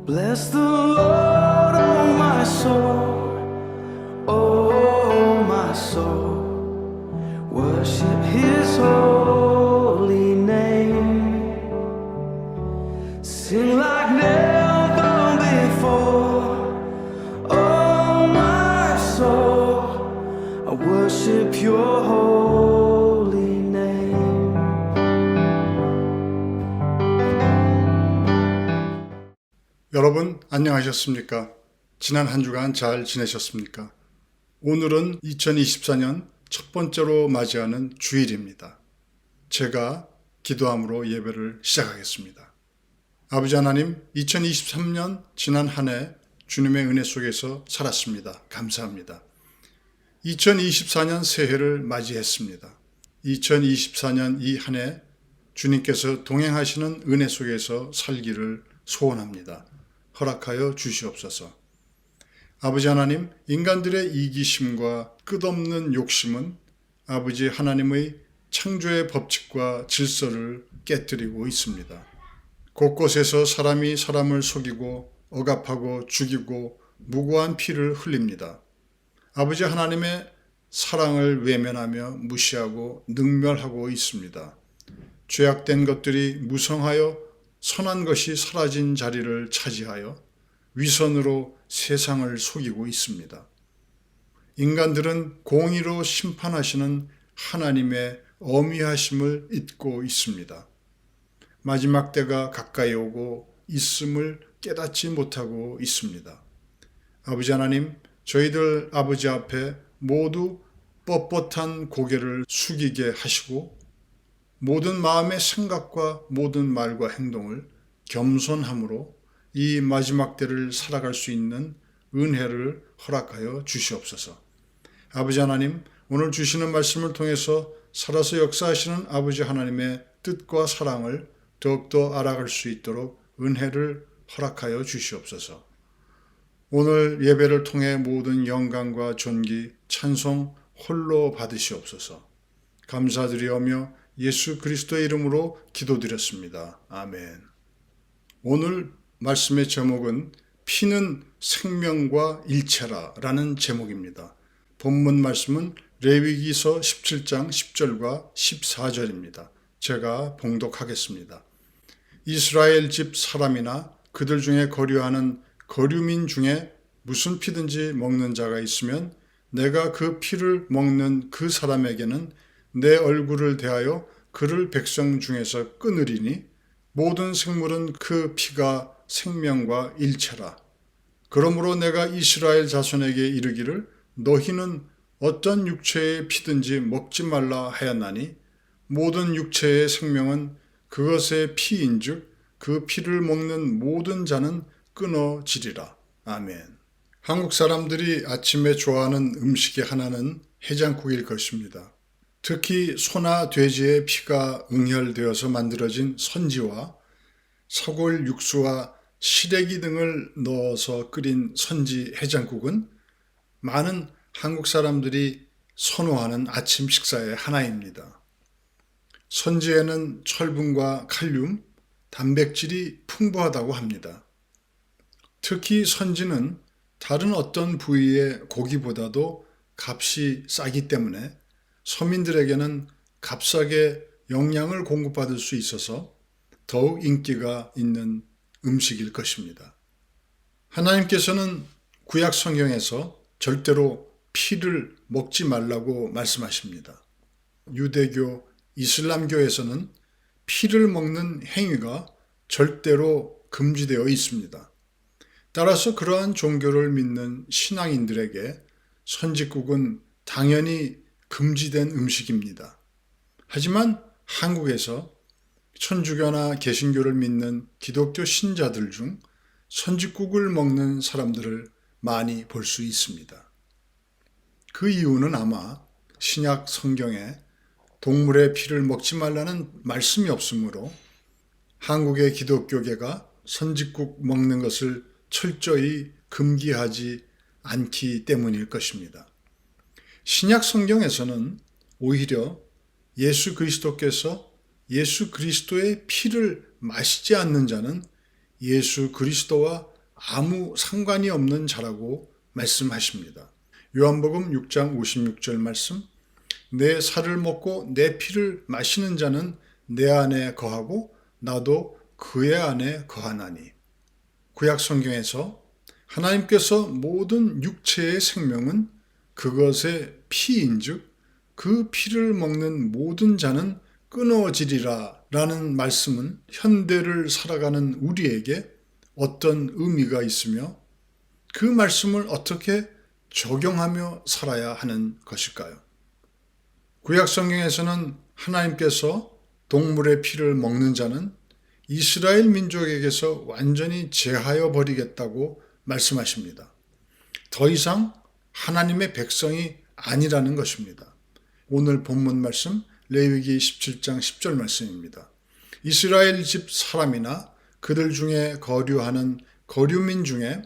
Bless the Lord, oh my soul, oh my soul, worship His holy name. Sing like never before, oh my soul, I worship Your holy name. 여러분 안녕하셨습니까? 지난 한 주간 잘 지내셨습니까? 오늘은 2024년 첫 번째로 맞이하는 주일입니다. 제가 기도함으로 예배를 시작하겠습니다. 아버지 하나님, 2023년 지난 한 해 주님의 은혜 속에서 살았습니다. 감사합니다. 2024년 새해를 맞이했습니다. 2024년 이 한 해 주님께서 동행하시는 은혜 속에서 살기를 소원합니다. 허락하여 주시옵소서. 아버지 하나님, 인간들의 이기심과 끝없는 욕심은 아버지 하나님의 창조의 법칙과 질서를 깨뜨리고 있습니다. 곳곳에서 사람이 사람을 속이고 억압하고 죽이고 무고한 피를 흘립니다. 아버지 하나님의 사랑을 외면하며 무시하고 능멸하고 있습니다. 죄악된 것들이 무성하여 선한 것이 사라진 자리를 차지하여 위선으로 세상을 속이고 있습니다. 인간들은 공의로 심판하시는 하나님의 어미하심을 잊고 있습니다. 마지막 때가 가까이 오고 있음을 깨닫지 못하고 있습니다. 아버지 하나님, 저희들 아버지 앞에 모두 뻣뻣한 고개를 숙이게 하시고 모든 마음의 생각과 모든 말과 행동을 겸손함으로 이 마지막 때를 살아갈 수 있는 은혜를 허락하여 주시옵소서. 아버지 하나님, 오늘 주시는 말씀을 통해서 살아서 역사하시는 아버지 하나님의 뜻과 사랑을 더욱더 알아갈 수 있도록 은혜를 허락하여 주시옵소서. 오늘 예배를 통해 모든 영광과 존귀, 찬송 홀로 받으시옵소서. 감사드리오며 예수 그리스도의 이름으로 기도드렸습니다. 아멘. 오늘 말씀의 제목은 피는 생명과 일체라 라는 제목입니다. 본문 말씀은 레위기서 17장 10절과 14절입니다. 제가 봉독하겠습니다. 이스라엘 집 사람이나 그들 중에 거류하는 거류민 중에 무슨 피든지 먹는 자가 있으면 내가 그 피를 먹는 그 사람에게는 내 얼굴을 대하여 그를 백성 중에서 끊으리니 모든 생물은 그 피가 생명과 일체라. 그러므로 내가 이스라엘 자손에게 이르기를 너희는 어떤 육체의 피든지 먹지 말라 하였나니 모든 육체의 생명은 그것의 피인즉 그 피를 먹는 모든 자는 끊어지리라. 아멘. 한국 사람들이 아침에 좋아하는 음식의 하나는 해장국일 것입니다. 특히 소나 돼지의 피가 응혈되어서 만들어진 선지와 사골 육수와 시래기 등을 넣어서 끓인 선지 해장국은 많은 한국 사람들이 선호하는 아침 식사의 하나입니다. 선지에는 철분과 칼륨, 단백질이 풍부하다고 합니다. 특히 선지는 다른 어떤 부위의 고기보다도 값이 싸기 때문에 서민들에게는 값싸게 영양을 공급받을 수 있어서 더욱 인기가 있는 음식일 것입니다. 하나님께서는 구약 성경에서 절대로 피를 먹지 말라고 말씀하십니다. 유대교, 이슬람교에서는 피를 먹는 행위가 절대로 금지되어 있습니다. 따라서 그러한 종교를 믿는 신앙인들에게 선지국은 당연히 금지된 음식입니다. 하지만 한국에서 천주교나 개신교를 믿는 기독교 신자들 중 선지국을 먹는 사람들을 많이 볼 수 있습니다. 그 이유는 아마 신약 성경에 동물의 피를 먹지 말라는 말씀이 없으므로 한국의 기독교계가 선지국 먹는 것을 철저히 금기하지 않기 때문일 것입니다. 신약 성경에서는 오히려 예수 그리스도께서 예수 그리스도의 피를 마시지 않는 자는 예수 그리스도와 아무 상관이 없는 자라고 말씀하십니다. 요한복음 6장 56절 말씀, 내 살을 먹고 내 피를 마시는 자는 내 안에 거하고 나도 그의 안에 거하나니. 구약 성경에서 하나님께서 모든 육체의 생명은 그것의 피인즉 그 피를 먹는 모든 자는 끊어지리라 라는 말씀은 현대를 살아가는 우리에게 어떤 의미가 있으며 그 말씀을 어떻게 적용하며 살아야 하는 것일까요? 구약 성경에서는 하나님께서 동물의 피를 먹는 자는 이스라엘 민족에게서 완전히 제하여 버리겠다고 말씀하십니다. 더 이상 하나님의 백성이 아니라는 것입니다. 오늘 본문 말씀 레위기 17장 10절 말씀입니다. 이스라엘 집 사람이나 그들 중에 거류하는 거류민 중에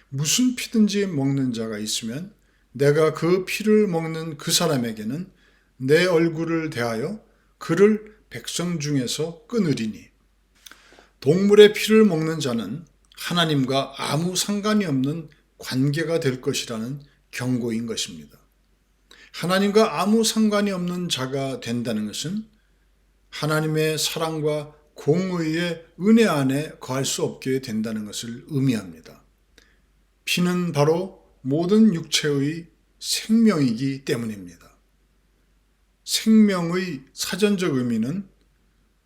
무슨 피든지 먹는 자가 있으면 내가 그 피를 먹는 그 사람에게는 내 얼굴을 대하여 그를 백성 중에서 끊으리니. 동물의 피를 먹는 자는 하나님과 아무 상관이 없는 관계가 될 것이라는 경고인 것입니다. 하나님과 아무 상관이 없는 자가 된다는 것은 하나님의 사랑과 공의의 은혜 안에 거할 수 없게 된다는 것을 의미합니다. 피는 바로 모든 육체의 생명이기 때문입니다. 생명의 사전적 의미는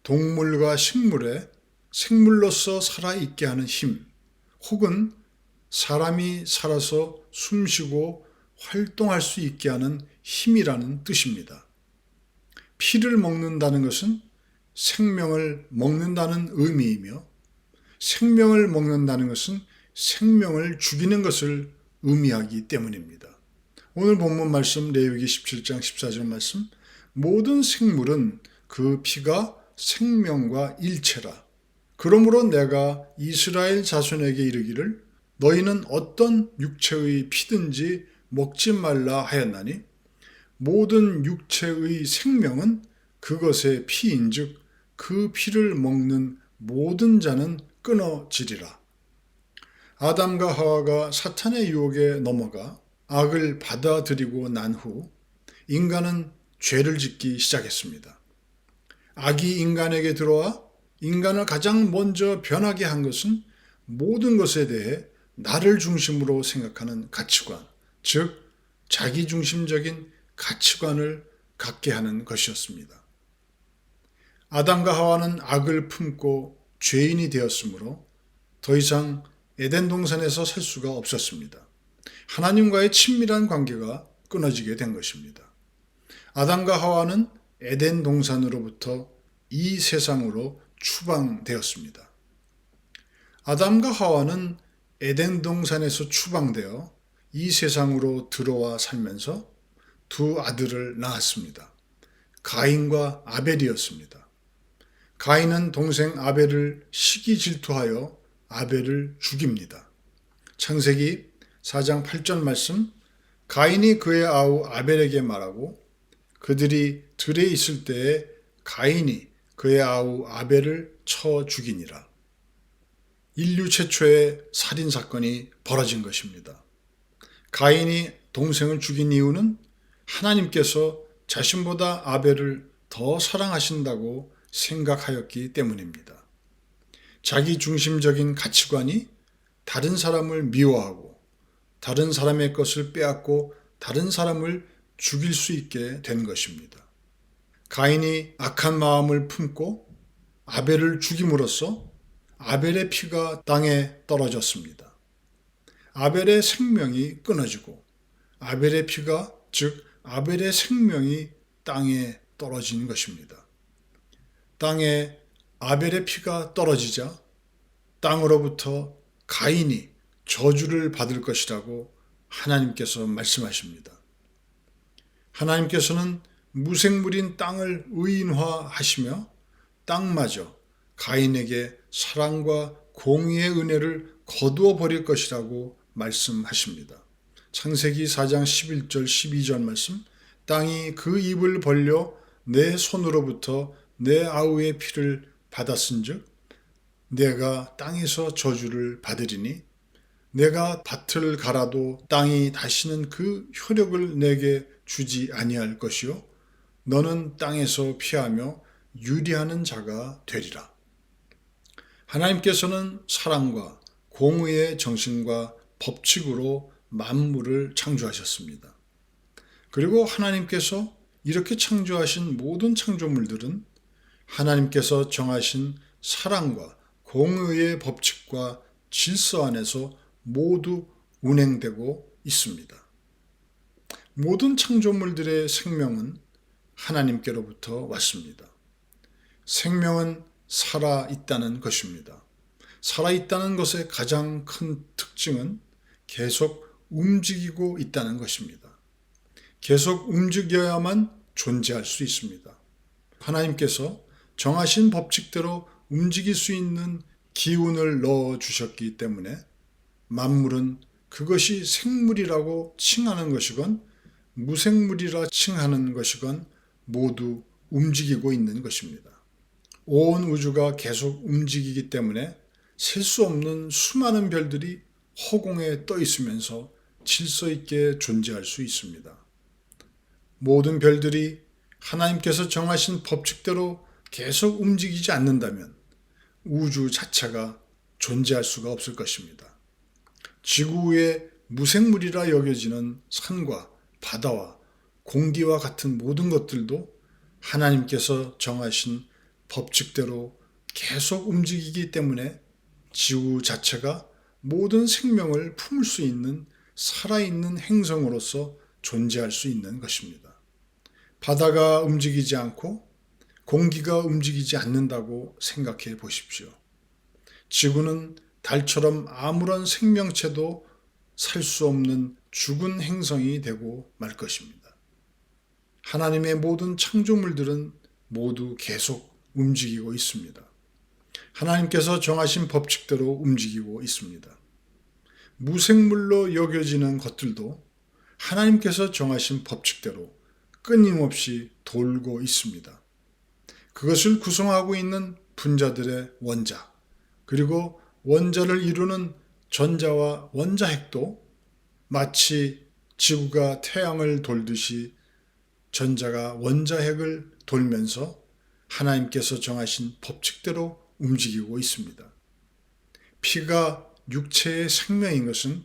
동물과 식물에 생물로서 살아있게 하는 힘, 혹은 사람이 살아서 숨쉬고 활동할 수 있게 하는 힘이라는 뜻입니다. 피를 먹는다는 것은 생명을 먹는다는 의미이며 생명을 먹는다는 것은 생명을 죽이는 것을 의미하기 때문입니다. 오늘 본문 말씀 레위기 17장 14절 말씀, 모든 생물은 그 피가 생명과 일체라. 그러므로 내가 이스라엘 자손에게 이르기를 너희는 어떤 육체의 피든지 먹지 말라 하였나니 모든 육체의 생명은 그것의 피인즉 그 피를 먹는 모든 자는 끊어지리라. 아담과 하와가 사탄의 유혹에 넘어가 악을 받아들이고 난 후 인간은 죄를 짓기 시작했습니다. 악이 인간에게 들어와 인간을 가장 먼저 변하게 한 것은 모든 것에 대해 나를 중심으로 생각하는 가치관, 즉 자기중심적인 가치관을 갖게 하는 것이었습니다. 아담과 하와는 악을 품고 죄인이 되었으므로 더 이상 에덴 동산에서 살 수가 없었습니다. 하나님과의 친밀한 관계가 끊어지게 된 것입니다. 아담과 하와는 에덴 동산으로부터 이 세상으로 추방되었습니다. 아담과 하와는 에덴 동산에서 추방되어 이 세상으로 들어와 살면서 두 아들을 낳았습니다. 가인과 아벨이었습니다. 가인은 동생 아벨을 시기 질투하여 아벨을 죽입니다. 창세기 4장 8절 말씀, 가인이 그의 아우 아벨에게 말하고 그들이 들에 있을 때에 가인이 그의 아우 아벨을 쳐 죽이니라. 인류 최초의 살인사건이 벌어진 것입니다. 가인이 동생을 죽인 이유는 하나님께서 자신보다 아벨을 더 사랑하신다고 생각하였기 때문입니다. 자기 중심적인 가치관이 다른 사람을 미워하고 다른 사람의 것을 빼앗고 다른 사람을 죽일 수 있게 된 것입니다. 가인이 악한 마음을 품고 아벨을 죽임으로써 아벨의 피가 땅에 떨어졌습니다. 아벨의 생명이 끊어지고 아벨의 피가, 즉 아벨의 생명이 땅에 떨어진 것입니다. 땅에 아벨의 피가 떨어지자 땅으로부터 가인이 저주를 받을 것이라고 하나님께서 말씀하십니다. 하나님께서는 무생물인 땅을 의인화하시며 땅마저 가인에게 사랑과 공의의 은혜를 거두어 버릴 것이라고 말씀하십니다. 창세기 4장 11절 12절 말씀, 땅이 그 입을 벌려 내 손으로부터 내 아우의 피를 받았은즉 내가 땅에서 저주를 받으리니 내가 밭을 갈아도 땅이 다시는 그 효력을 내게 주지 아니할 것이요 너는 땅에서 피하며 유리하는 자가 되리라. 하나님께서는 사랑과 공의의 정신과 법칙으로 만물을 창조하셨습니다. 그리고 하나님께서 이렇게 창조하신 모든 창조물들은 하나님께서 정하신 사랑과 공의의 법칙과 질서 안에서 모두 운행되고 있습니다. 모든 창조물들의 생명은 하나님께로부터 왔습니다. 생명은 살아있다는 것입니다. 살아있다는 것의 가장 큰 특징은 계속 움직이고 있다는 것입니다. 계속 움직여야만 존재할 수 있습니다. 하나님께서 정하신 법칙대로 움직일 수 있는 기운을 넣어 주셨기 때문에 만물은 그것이 생물이라고 칭하는 것이건 무생물이라 칭하는 것이건 모두 움직이고 있는 것입니다. 온 우주가 계속 움직이기 때문에 셀 수 없는 수많은 별들이 허공에 떠 있으면서 질서 있게 존재할 수 있습니다. 모든 별들이 하나님께서 정하신 법칙대로 계속 움직이지 않는다면 우주 자체가 존재할 수가 없을 것입니다. 지구 위에 무생물이라 여겨지는 산과 바다와 공기와 같은 모든 것들도 하나님께서 정하신 법칙대로 계속 움직이기 때문에 지구 자체가 모든 생명을 품을 수 있는 살아있는 행성으로서 존재할 수 있는 것입니다. 바다가 움직이지 않고 공기가 움직이지 않는다고 생각해 보십시오. 지구는 달처럼 아무런 생명체도 살 수 없는 죽은 행성이 되고 말 것입니다. 하나님의 모든 창조물들은 모두 계속 움직이고 있습니다. 하나님께서 정하신 법칙대로 움직이고 있습니다. 무생물로 여겨지는 것들도 하나님께서 정하신 법칙대로 끊임없이 돌고 있습니다. 그것을 구성하고 있는 분자들의 원자, 그리고 원자를 이루는 전자와 원자핵도 마치 지구가 태양을 돌듯이 전자가 원자핵을 돌면서 하나님께서 정하신 법칙대로 움직이고 있습니다. 피가 육체의 생명인 것은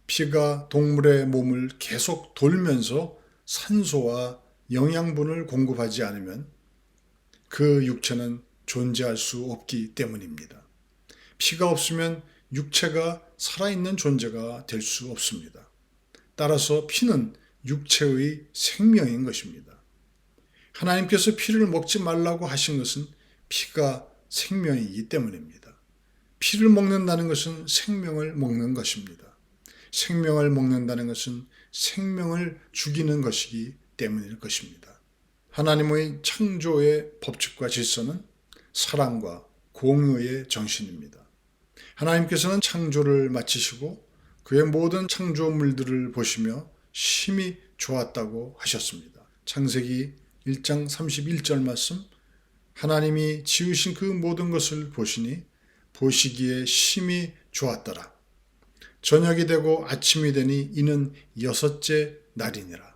피가 동물의 몸을 계속 돌면서 산소와 영양분을 공급하지 않으면 그 육체는 존재할 수 없기 때문입니다. 피가 없으면 육체가 살아있는 존재가 될 수 없습니다. 따라서 피는 육체의 생명인 것입니다. 하나님께서 피를 먹지 말라고 하신 것은 피가 생명이기 때문입니다. 피를 먹는다는 것은 생명을 먹는 것입니다. 생명을 먹는다는 것은 생명을 죽이는 것이기 때문일 것입니다. 하나님의 창조의 법칙과 질서는 사랑과 공의의 정신입니다. 하나님께서는 창조를 마치시고 그의 모든 창조물들을 보시며 심히 좋았다고 하셨습니다. 창세기 1장 31절 말씀, 하나님이 지으신 그 모든 것을 보시니 보시기에 심히 좋았더라. 저녁이 되고 아침이 되니 이는 여섯째 날이니라.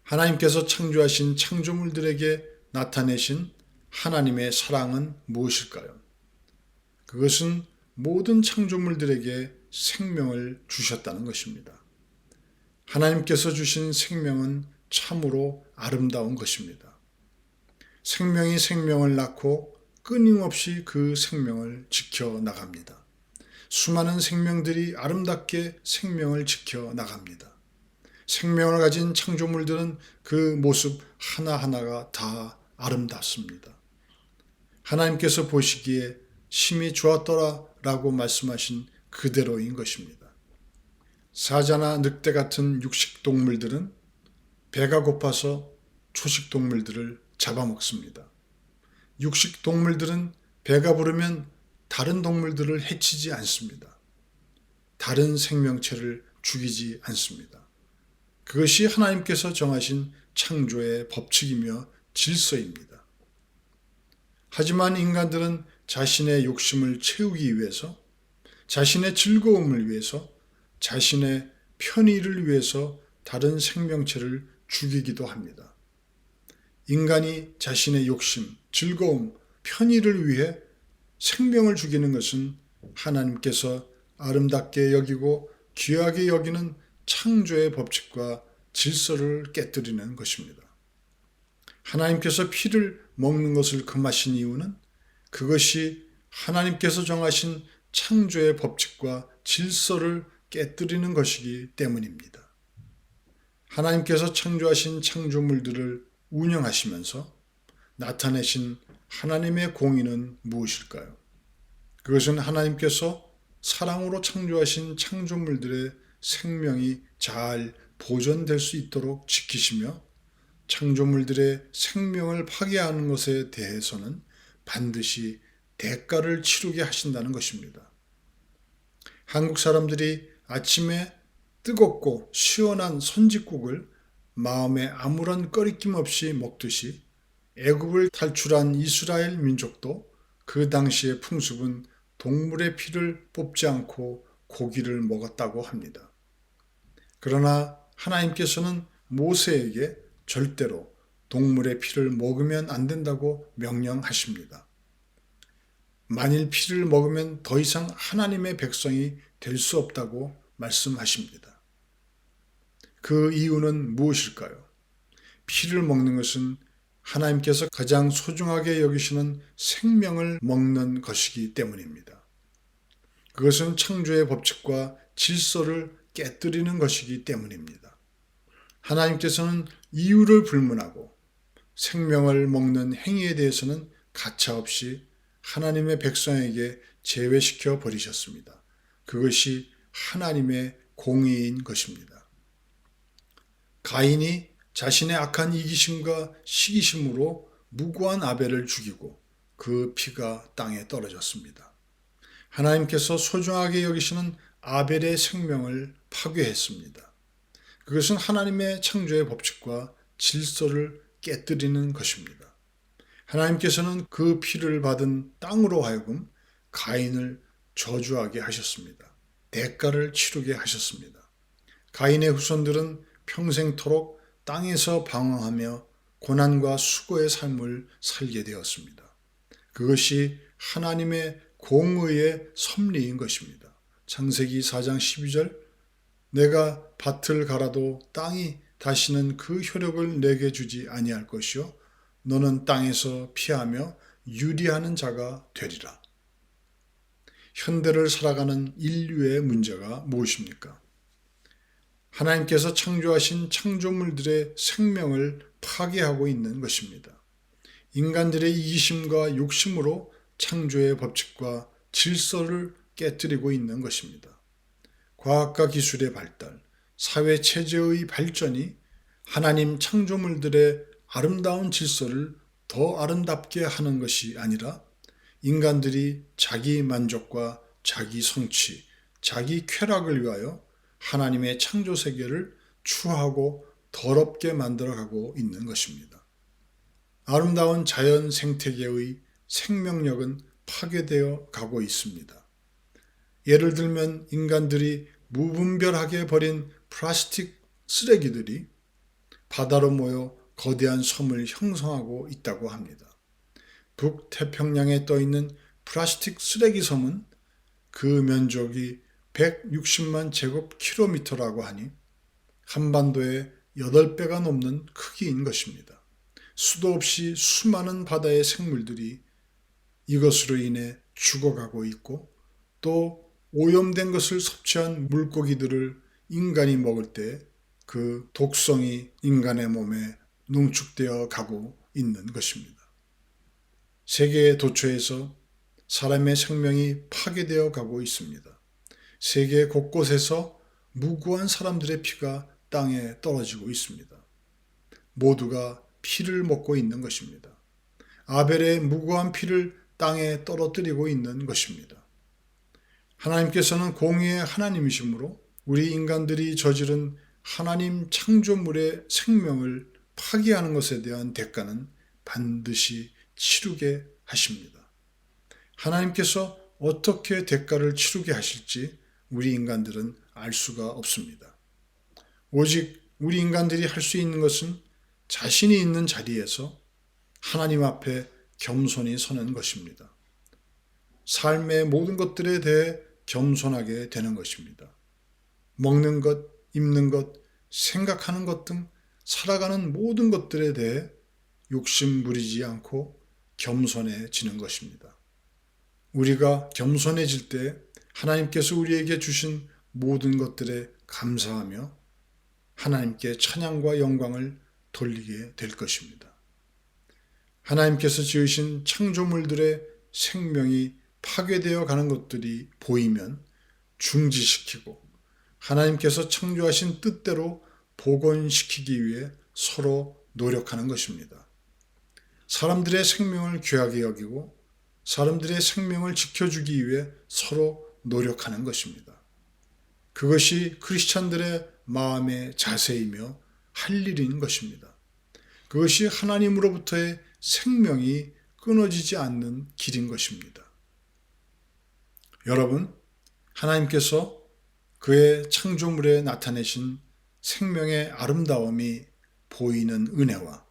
하나님께서 창조하신 창조물들에게 나타내신 하나님의 사랑은 무엇일까요? 그것은 모든 창조물들에게 생명을 주셨다는 것입니다. 하나님께서 주신 생명은 참으로 아름다운 것입니다. 생명이 생명을 낳고 끊임없이 그 생명을 지켜나갑니다. 수많은 생명들이 아름답게 생명을 지켜나갑니다. 생명을 가진 창조물들은 그 모습 하나하나가 다 아름답습니다. 하나님께서 보시기에 심히 좋았더라 라고 말씀하신 그대로인 것입니다. 사자나 늑대 같은 육식동물들은 배가 고파서 초식동물들을 잡아먹습니다. 육식동물들은 배가 부르면 다른 동물들을 해치지 않습니다. 다른 생명체를 죽이지 않습니다. 그것이 하나님께서 정하신 창조의 법칙이며 질서입니다. 하지만 인간들은 자신의 욕심을 채우기 위해서 자신의 즐거움을 위해서, 자신의 편의를 위해서 다른 생명체를 죽이기도 합니다. 인간이 자신의 욕심, 즐거움, 편의를 위해 생명을 죽이는 것은 하나님께서 아름답게 여기고 귀하게 여기는 창조의 법칙과 질서를 깨뜨리는 것입니다. 하나님께서 피를 먹는 것을 금하신 이유는 그것이 하나님께서 정하신 창조의 법칙과 질서를 깨뜨리는 것이기 때문입니다. 하나님께서 창조하신 창조물들을 운영하시면서 나타내신 하나님의 공의는 무엇일까요? 그것은 하나님께서 사랑으로 창조하신 창조물들의 생명이 잘 보존될 수 있도록 지키시며 창조물들의 생명을 파괴하는 것에 대해서는 반드시 대가를 치르게 하신다는 것입니다. 한국 사람들이 아침에 뜨겁고 시원한 선짓국을 마음에 아무런 꺼리낌 없이 먹듯이 애굽을 탈출한 이스라엘 민족도 그 당시의 풍습은 동물의 피를 뽑지 않고 고기를 먹었다고 합니다. 그러나 하나님께서는 모세에게 절대로 동물의 피를 먹으면 안 된다고 명령하십니다. 만일 피를 먹으면 더 이상 하나님의 백성이 될 수 없다고 말씀하십니다. 그 이유는 무엇일까요? 피를 먹는 것은 하나님께서 가장 소중하게 여기시는 생명을 먹는 것이기 때문입니다. 그것은 창조의 법칙과 질서를 깨뜨리는 것이기 때문입니다. 하나님께서는 이유를 불문하고 생명을 먹는 행위에 대해서는 가차없이 하나님의 백성에게 제외시켜 버리셨습니다. 그것이 하나님의 공의인 것입니다. 가인이 자신의 악한 이기심과 시기심으로 무고한 아벨을 죽이고 그 피가 땅에 떨어졌습니다. 하나님께서 소중하게 여기시는 아벨의 생명을 파괴했습니다. 그것은 하나님의 창조의 법칙과 질서를 깨뜨리는 것입니다. 하나님께서는 그 피를 받은 땅으로 하여금 가인을 저주하게 하셨습니다. 대가를 치르게 하셨습니다. 가인의 후손들은 평생토록 땅에서 방황하며 고난과 수고의 삶을 살게 되었습니다. 그것이 하나님의 공의의 섭리인 것입니다. 창세기 4장 12절 내가 밭을 갈아도 땅이 다시는 그 효력을 내게 주지 아니할 것이요 너는 땅에서 피하며 유리하는 자가 되리라. 현대를 살아가는 인류의 문제가 무엇입니까? 하나님께서 창조하신 창조물들의 생명을 파괴하고 있는 것입니다. 인간들의 이기심과 욕심으로 창조의 법칙과 질서를 깨뜨리고 있는 것입니다. 과학과 기술의 발달, 사회 체제의 발전이 하나님 창조물들의 아름다운 질서를 더 아름답게 하는 것이 아니라 인간들이 자기 만족과 자기 성취, 자기 쾌락을 위하여 하나님의 창조 세계를 추하고 더럽게 만들어가고 있는 것입니다. 아름다운 자연 생태계의 생명력은 파괴되어 가고 있습니다. 예를 들면 인간들이 무분별하게 버린 플라스틱 쓰레기들이 바다로 모여 거대한 섬을 형성하고 있다고 합니다. 북태평양에 떠있는 플라스틱 쓰레기 섬은 그 면적이 160만 제곱킬로미터라고 하니 한반도의 8배가 넘는 크기인 것입니다. 수도 없이 수많은 바다의 생물들이 이것으로 인해 죽어가고 있고 또 오염된 것을 섭취한 물고기들을 인간이 먹을 때 그 독성이 인간의 몸에 농축되어 가고 있는 것입니다. 세계의 도처에서 사람의 생명이 파괴되어 가고 있습니다. 세계 곳곳에서 무고한 사람들의 피가 땅에 떨어지고 있습니다. 모두가 피를 먹고 있는 것입니다. 아벨의 무고한 피를 땅에 떨어뜨리고 있는 것입니다. 하나님께서는 공의의 하나님이시므로 우리 인간들이 저지른 하나님 창조물의 생명을 파괴하는 것에 대한 대가는 반드시 치르게 하십니다. 하나님께서 어떻게 대가를 치르게 하실지 우리 인간들은 알 수가 없습니다. 오직 우리 인간들이 할 수 있는 것은 자신이 있는 자리에서 하나님 앞에 겸손히 서는 것입니다. 삶의 모든 것들에 대해 겸손하게 되는 것입니다. 먹는 것, 입는 것, 생각하는 것 등 살아가는 모든 것들에 대해 욕심 부리지 않고 겸손해지는 것입니다. 우리가 겸손해질 때 하나님께서 우리에게 주신 모든 것들에 감사하며 하나님께 찬양과 영광을 돌리게 될 것입니다. 하나님께서 지으신 창조물들의 생명이 파괴되어 가는 것들이 보이면 중지시키고 하나님께서 창조하신 뜻대로 복원시키기 위해 서로 노력하는 것입니다. 사람들의 생명을 귀하게 여기고 사람들의 생명을 지켜주기 위해 서로 노력하는 것입니다. 그것이 크리스찬들의 마음의 자세이며 할 일인 것입니다. 그것이 하나님으로부터의 생명이 끊어지지 않는 길인 것입니다. 여러분, 하나님께서 그의 창조물에 나타내신 생명의 아름다움이 보이는 은혜와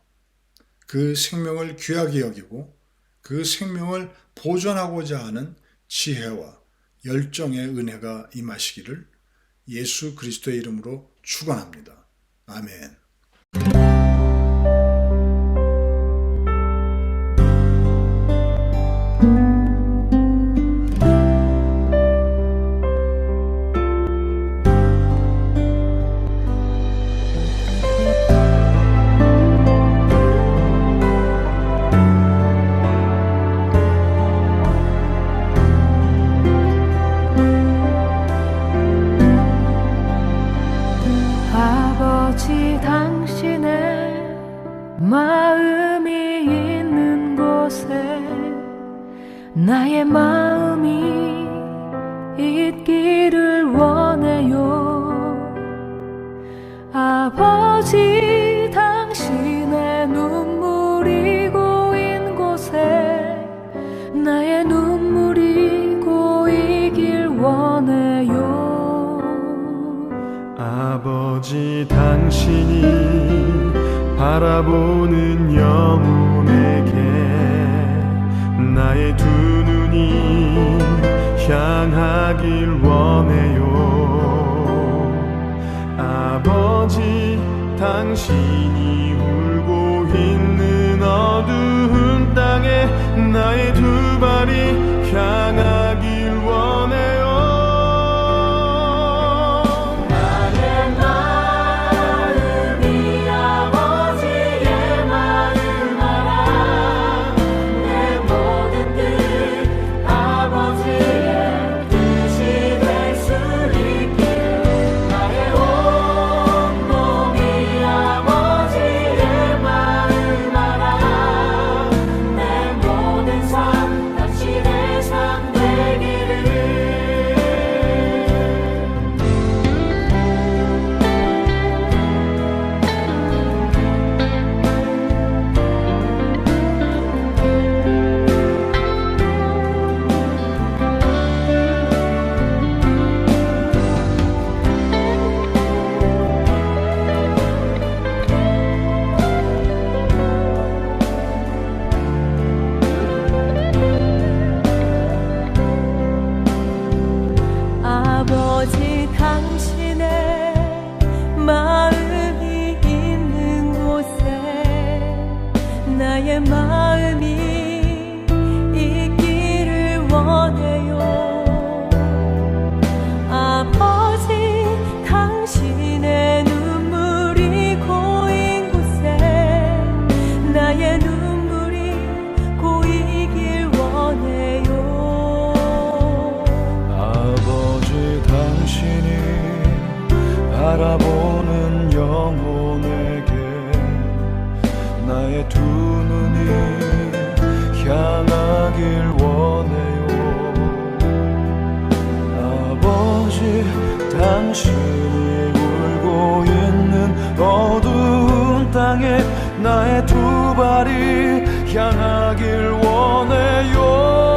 그 생명을 귀하게 여기고 그 생명을 보존하고자 하는 지혜와 열정의 은혜가 임하시기를 예수 그리스도의 이름으로 축원합니다. 아멘. 마음이 있는 곳에 나의 마음이 있기를 원해요. 아버지, 당신의 눈물이 고인 곳에 나의 눈물이 고이길 원해요. 아버지, 당신이 바라보는 영혼에게 나의 두 눈이 향하길 원해요. 아버지, 당신이 울고 있는 어두운 땅에 나의 두 발이 향하길 원해요. 아버지, 당신의 마음이 있는 곳에 나의 마음이 있기를 원해요. 아버지, 당신의 눈물이 고인 곳에 나의 눈물이 고이길 원해요. 당신이 바라보는 영혼에게 나의 두 눈이 향하길 원해요. 아버지, 당신이 울고 있는 어두운 땅에 나의 두 발이 향하길 원해요.